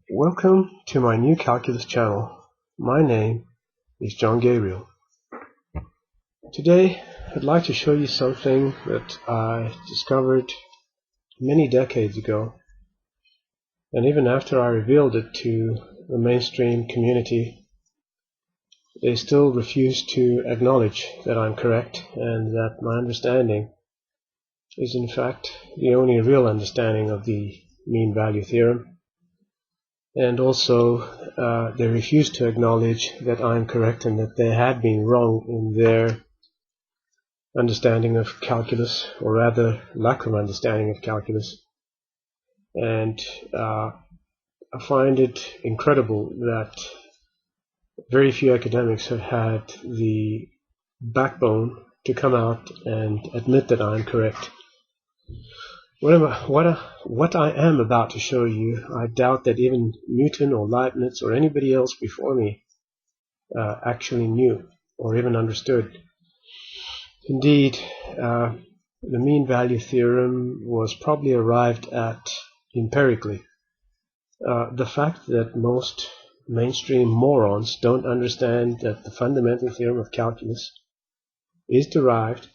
Welcome to my new calculus channel. My name is John Gabriel. Today I'd like to show you something that I discovered many decades ago, and even after I revealed it to the mainstream community, they still refuse to acknowledge that I'm correct and that my understanding is in fact the only real understanding of the mean value theorem. And also they refuse to acknowledge that I'm correct and that they had been wrong in their understanding of calculus, or rather lack of understanding of calculus. And I find it incredible that very few academics have had the backbone to come out and admit that I'm correct. What I am about to show you, I doubt that even Newton or Leibniz or anybody else before me actually knew or even understood. Indeed, the mean value theorem was probably arrived at empirically. The fact that most mainstream morons don't understand that the fundamental theorem of calculus is derived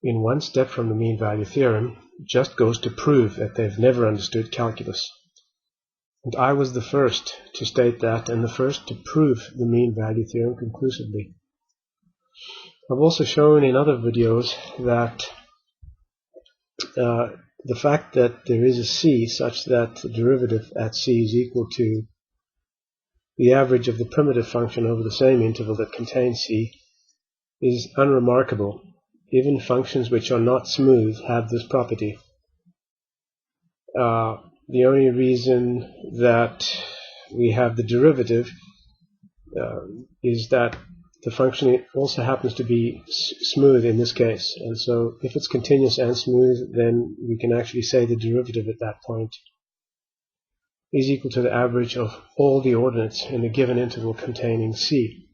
in one step from the mean value theorem just goes to prove that they've never understood calculus. And I was the first to state that, and the first to prove the mean value theorem conclusively. I've also shown in other videos that the fact that there is a c such that the derivative at c is equal to the average of the primitive function over the same interval that contains c is unremarkable. Even functions which are not smooth have this property. The only reason that we have the derivative is that the function also happens to be smooth in this case. And so if it's continuous and smooth, then we can actually say the derivative at that point is equal to the average of all the ordinates in a given interval containing c.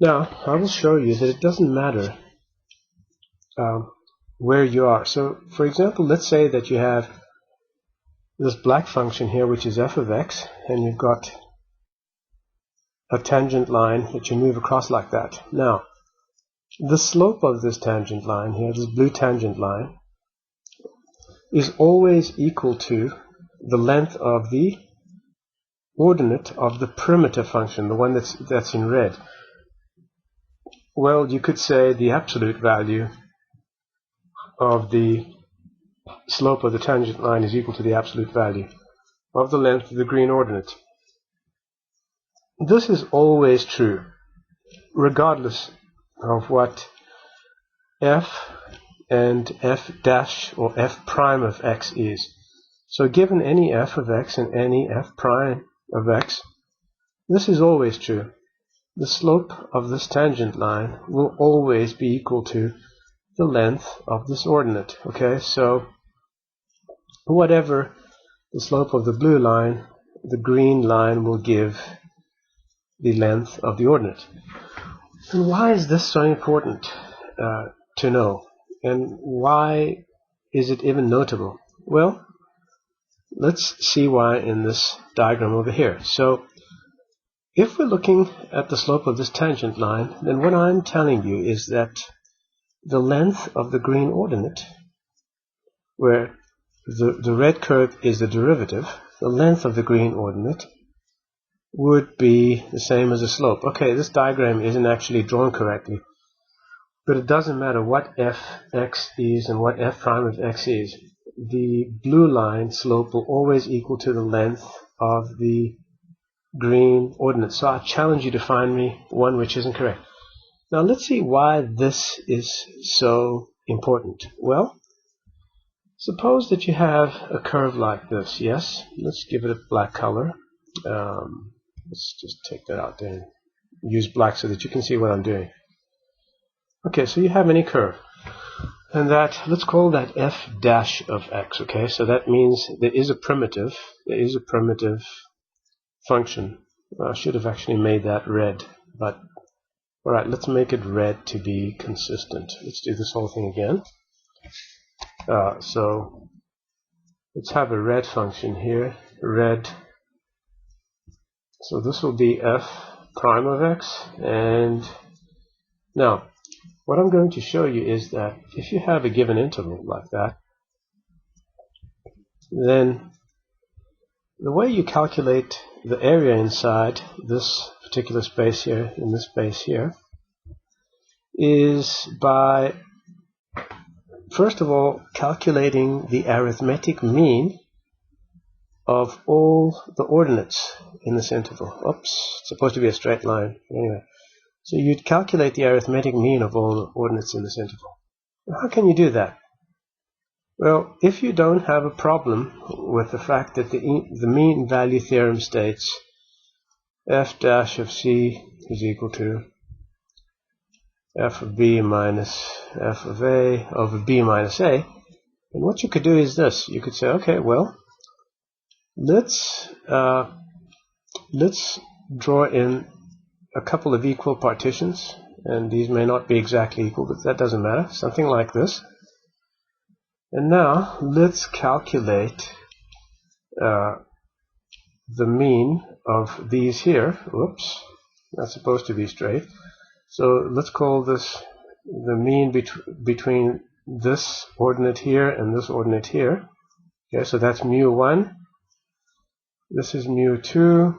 Now, I will show you that it doesn't matter where you are. So, for example, let's say that you have this black function here, which is f of x, and you've got a tangent line that you move across like that. Now, the slope of this tangent line here, this blue tangent line, is always equal to the length of the ordinate of the primitive function, the one that's in red. Well, you could say the absolute value of the slope of the tangent line is equal to the absolute value of the length of the green ordinate. This is always true, regardless of what f and f dash or f prime of x is. So given any f of x and any f prime of x, this is always true. The slope of this tangent line will always be equal to the length of this ordinate. Okay, so whatever the slope of the blue line, the green line will give the length of the ordinate. And why is this so important to know? And why is it even notable? Well, let's see why in this diagram over here. So if we're looking at the slope of this tangent line, then what I'm telling you is that the length of the green ordinate, where the red curve is the derivative, the length of the green ordinate would be the same as the slope. Okay, this diagram isn't actually drawn correctly, but it doesn't matter what fx is and what f prime of x is. The blue line slope will always equal to the length of the green ordinate. So I challenge you to find me one which isn't correct. Now let's see why this is so important. Well, suppose that you have a curve like this. Yes, let's give it a black color. Let's just take that out there and use black so that you can see what I'm doing. Okay, so you have any curve, and that, let's call that f dash of x. Okay, so that means there is a primitive function. I should have actually made that red, but alright, let's make it red to be consistent. Let's do this whole thing again. So let's have a red function here, red So this will be f prime of x. And now what I'm going to show you is that if you have a given interval like that, then the way you calculate the area inside this particular space here, in this space here, is by first of all calculating the arithmetic mean of all the ordinates in this interval. Oops, it's supposed to be a straight line. Anyway, so you'd calculate the arithmetic mean of all the ordinates in this interval. How can you do that? Well, if you don't have a problem with the fact that the mean value theorem states f dash of c is equal to f of b minus f of a over b minus a, and what you could do is this. You could say, okay, well, let's draw in a couple of equal partitions, and these may not be exactly equal, but that doesn't matter. Something like this. And now let's calculate the mean of these here. Oops, that's supposed to be straight. So let's call this the mean between this ordinate here and this ordinate here. Okay, so that's mu1. This is mu2,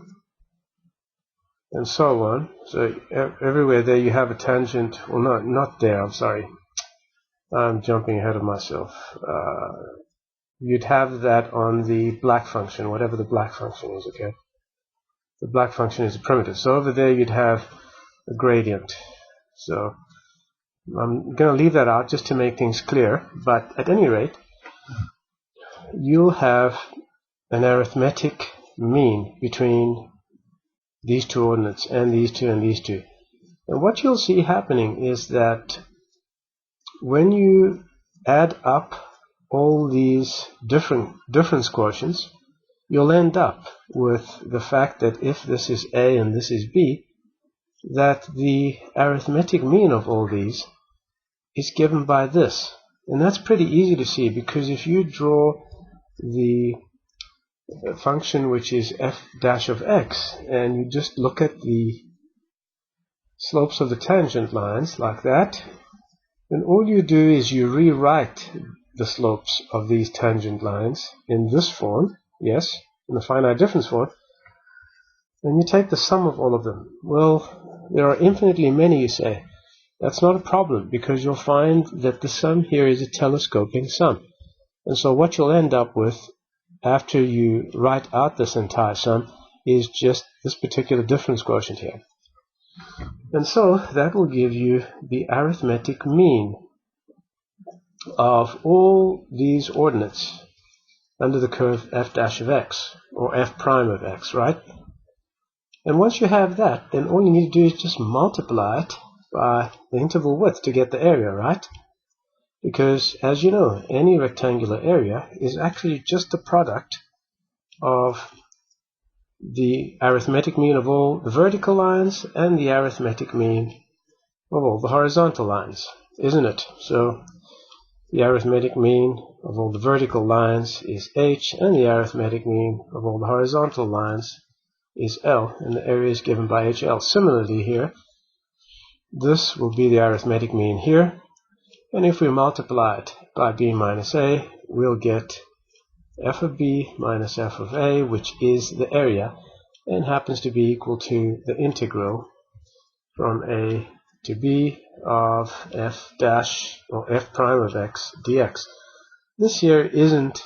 and so on. So everywhere there you have a tangent. Well, not there. I'm sorry. I'm jumping ahead of myself. You'd have that on the black function, whatever the black function is, okay? The black function is a primitive. So over there you'd have a gradient. So I'm going to leave that out just to make things clear. But at any rate, you'll have an arithmetic mean between these two ordinates and these two and these two. And what you'll see happening is that when you add up all these difference quotients, you'll end up with the fact that if this is A and this is B, that the arithmetic mean of all these is given by this. And that's pretty easy to see, because if you draw the function which is f dash of x, and you just look at the slopes of the tangent lines like that, then all you do is you rewrite the slopes of these tangent lines in this form, yes, in the finite difference form, and you take the sum of all of them. Well, there are infinitely many, you say. That's not a problem, because you'll find that the sum here is a telescoping sum. And so what you'll end up with after you write out this entire sum is just this particular difference quotient here. And so that will give you the arithmetic mean of all these ordinates under the curve f dash of x, or f prime of x, right? And once you have that, then all you need to do is just multiply it by the interval width to get the area, right? Because, as you know, any rectangular area is actually just the product of the arithmetic mean of all the vertical lines and the arithmetic mean of all the horizontal lines, isn't it? So the arithmetic mean of all the vertical lines is h, and the arithmetic mean of all the horizontal lines is L, and the area is given by HL. Similarly here, this will be the arithmetic mean here, and if we multiply it by b minus a, we'll get f of b minus f of a, which is the area, and happens to be equal to the integral from a to b of f dash, or f prime of x dx. This here isn't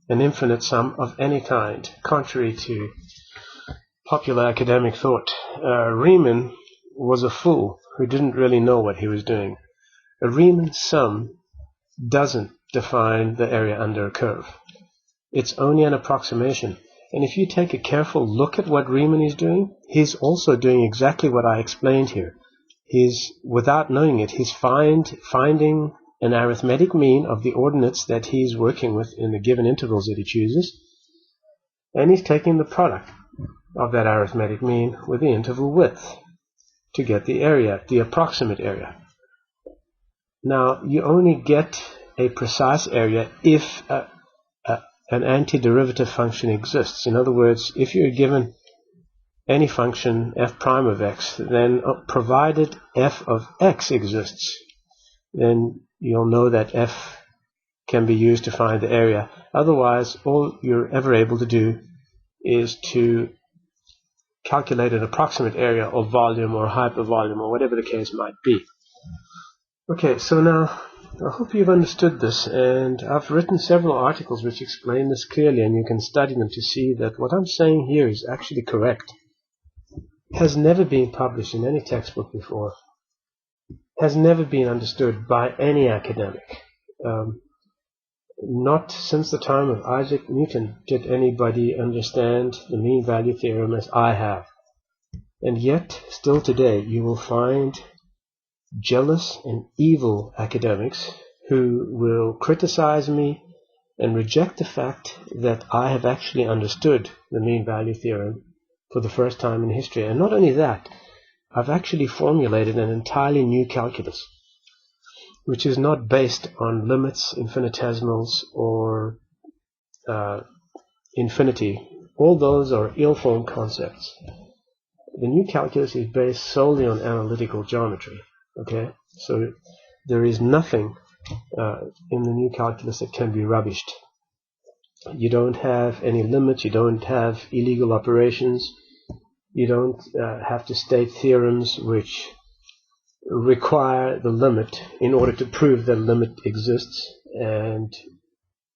an infinite sum of any kind, contrary to popular academic thought. Riemann was a fool who didn't really know what he was doing. A Riemann sum doesn't define the area under a curve. It's only an approximation. And if you take a careful look at what Riemann is doing, he's also doing exactly what I explained here. He's, without knowing it, he's finding an arithmetic mean of the ordinates that he's working with in the given intervals that he chooses, and he's taking the product of that arithmetic mean with the interval width to get the area, the approximate area. Now, you only get a precise area if an antiderivative function exists. In other words, if you're given any function f prime of x, then provided f of x exists, then you'll know that f can be used to find the area. Otherwise, all you're ever able to do is to calculate an approximate area or volume or hypervolume or whatever the case might be. Okay, so now I hope you've understood this, and I've written several articles which explain this clearly, and you can study them to see that what I'm saying here is actually correct. Has never been published in any textbook before, has never been understood by any academic. Not since the time of Isaac Newton did anybody understand the mean value theorem as I have. And yet, still today, you will find jealous and evil academics who will criticize me and reject the fact that I have actually understood the mean value theorem for the first time in history. And not only that, I've actually formulated an entirely new calculus, which is not based on limits, infinitesimals, or infinity. All those are ill-formed concepts. The new calculus is based solely on analytical geometry. Okay, so there is nothing in the new calculus that can be rubbished. You don't have any limits, you don't have illegal operations, you don't have to state theorems which require the limit in order to prove that limit exists, and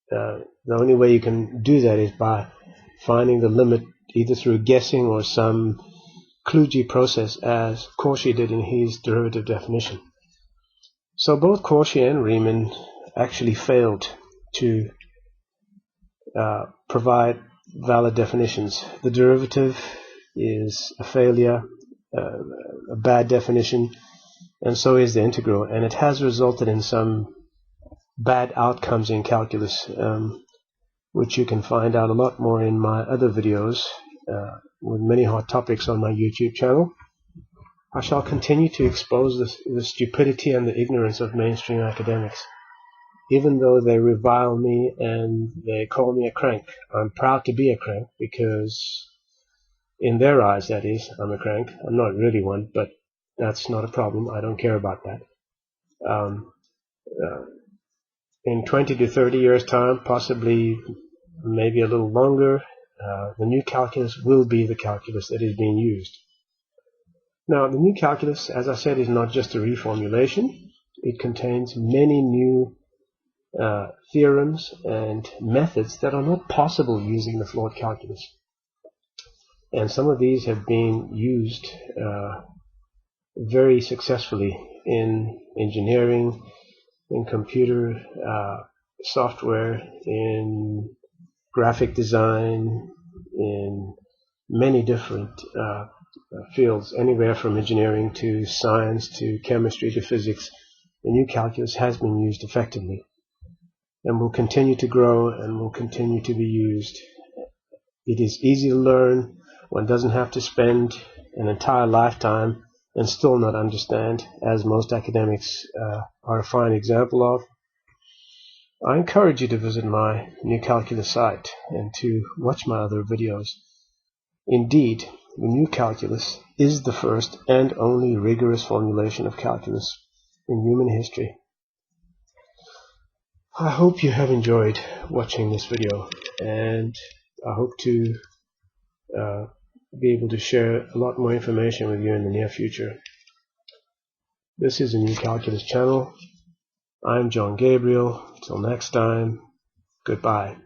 the only way you can do that is by finding the limit either through guessing or some kludgy process, as Cauchy did in his derivative definition. So both Cauchy and Riemann actually failed to provide valid definitions. The derivative is a failure, a bad definition, and so is the integral, and it has resulted in some bad outcomes in calculus, which you can find out a lot more in my other videos with many hot topics on my YouTube channel. I shall continue to expose the stupidity and the ignorance of mainstream academics. Even though they revile me and they call me a crank, I'm proud to be a crank, because in their eyes, that is, I'm a crank. I'm not really one, but that's not a problem. I don't care about that. In 20 to 30 years' time, possibly maybe a little longer, the new calculus will be the calculus that is being used. Now, the new calculus, as I said, is not just a reformulation. It contains many new theorems and methods that are not possible using the flawed calculus. And some of these have been used very successfully in engineering, in computer software, in graphic design, in many different fields, anywhere from engineering to science to chemistry to physics. The new calculus has been used effectively and will continue to grow and will continue to be used. It is easy to learn. One doesn't have to spend an entire lifetime and still not understand, as most academics are a fine example of. I encourage you to visit my new calculus site and to watch my other videos. Indeed, the new calculus is the first and only rigorous formulation of calculus in human history. I hope you have enjoyed watching this video, and I hope to be able to share a lot more information with you in the near future. This is a New Calculus channel. I'm John Gabriel. Till next time, goodbye.